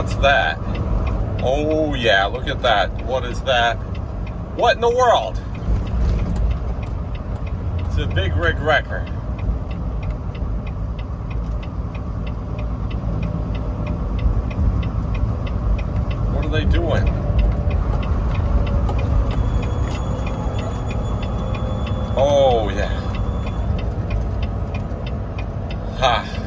what's that? Oh yeah, look at that. What is that? What in the world? It's a big rig wrecker. What are they doing? Oh yeah. Ha.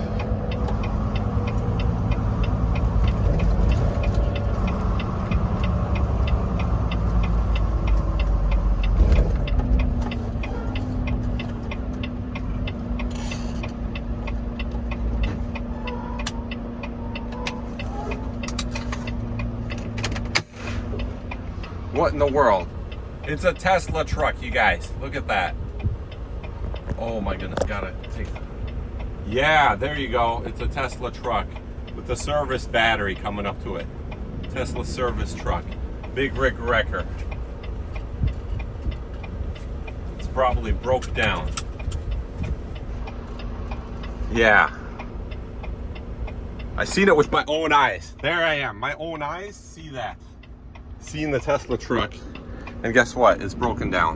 What in the world? It's a Tesla truck, you guys. Look at that. Oh my goodness, gotta take. Yeah, there you go. It's a Tesla truck with the service battery coming up to it. Tesla service truck. Big rig wrecker. It's probably broke down. Yeah. I seen it with my own eyes. There I am. My own eyes see that. Seeing the Tesla truck. And guess what? It's broken down.